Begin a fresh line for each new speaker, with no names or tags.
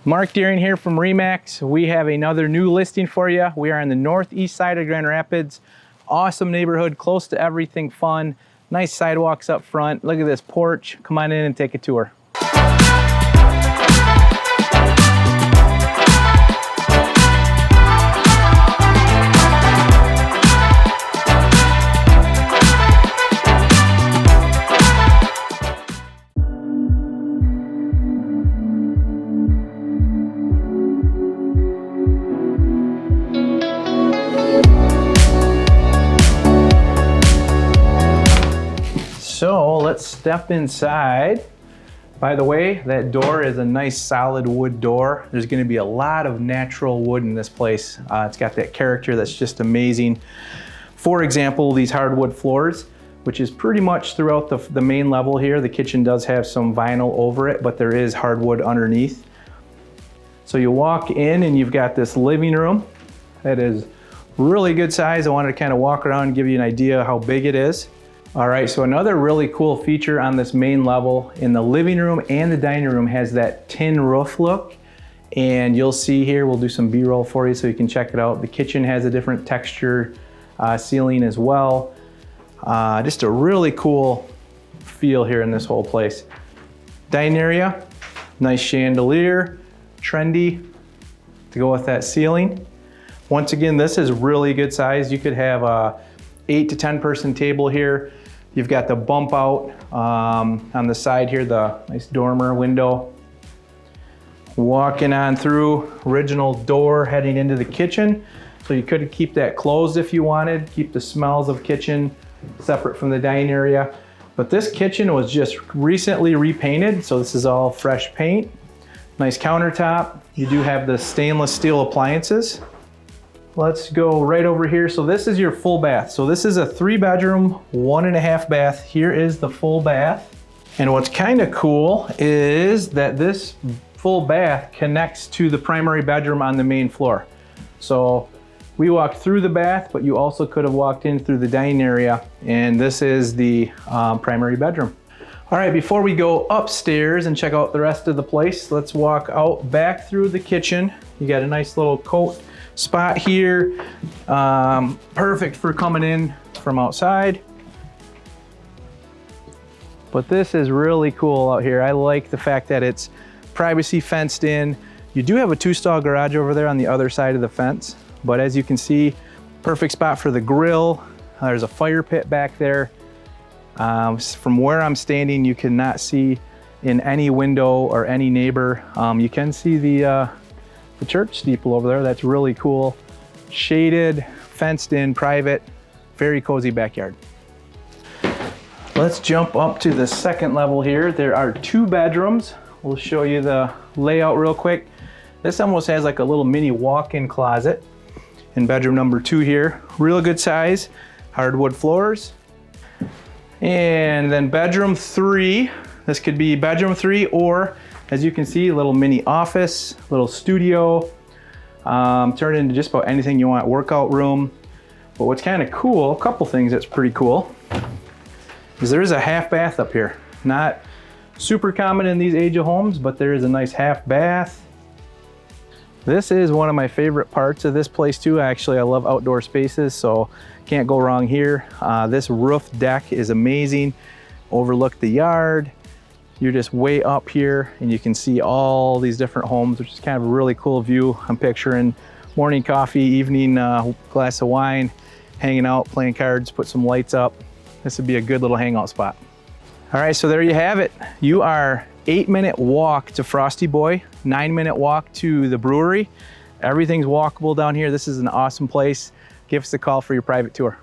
Mark Deering here from Remax. We have another new listing for you. We are on the northeast side of Grand Rapids. Awesome neighborhood, close to everything fun. Nice sidewalks up front. Look at this porch. Come on in and take a tour. So let's step inside. By the way, that door is a nice solid wood door. There's going to be a lot of natural wood in this place. It's got that character that's just amazing. For example, these hardwood floors, which is pretty much throughout the main level here. The kitchen does have some vinyl over it, but there is hardwood underneath. So you walk in and you've got this living room that is really good size. I wanted to kind of walk around and give you an idea how big it is. All right, so another really cool feature on this main level in the living room and the dining room has that tin roof look. And you'll see here, we'll do some B-roll for you so you can check it out. The kitchen has a different texture ceiling as well. Just a really cool feel here in this whole place. Dining area, nice chandelier, trendy to go with that ceiling. Once again, this is really good size. You could have a 8 to 10 person table here. You've got the bump out on the side here, the nice dormer window. Walking on through, original door heading into the kitchen. So you could keep that closed if you wanted, keep the smells of kitchen separate from the dining area. But this kitchen was just recently repainted, so this is all fresh paint. Nice countertop. You do have the stainless steel appliances. Let's go right over here. So this is your full bath. So this is a 3-bedroom, 1.5 bath. Here is the full bath. And what's kind of cool is that this full bath connects to the primary bedroom on the main floor. So we walked through the bath, but you also could have walked in through the dining area. And this is the primary bedroom. All right, before we go upstairs and check out the rest of the place, let's walk out back through the kitchen. You got a nice little coat spot here, perfect for coming in from outside. But this is really cool out here. I like the fact that it's privacy fenced in. You do have a 2-stall garage over there on the other side of the fence, but as you can see, perfect spot for the grill. There's a fire pit back there. From where I'm standing, you cannot see in any window or any neighbor. You can see the church steeple over there. That's really cool. Shaded, fenced in, private, very cozy backyard. Let's jump up to the second level here. There are 2 bedrooms. We'll show you the layout real quick. This almost has like a little mini walk-in closet in bedroom number 2 here. Real good size, hardwood floors. And then bedroom 3, this could be bedroom 3, or as you can see, a little mini office, little studio, turn into just about anything you want, workout room. But what's kind of cool, a couple things that's pretty cool, is there is a half bath up here. Not super common in these age of homes, but there is a nice half bath. This is one of my favorite parts of this place too. Actually, I love outdoor spaces, so can't go wrong here. This roof deck is amazing. Overlook the yard. You're just way up here and you can see all these different homes, which is kind of a really cool view. I'm picturing morning coffee, evening glass of wine, hanging out, playing cards, put some lights up. This would be a good little hangout spot. All right, so there you have it. You are 8-minute walk to Frosty Boy, 9-minute walk to the brewery. Everything's walkable down here. This is an awesome place. Give us a call for your private tour.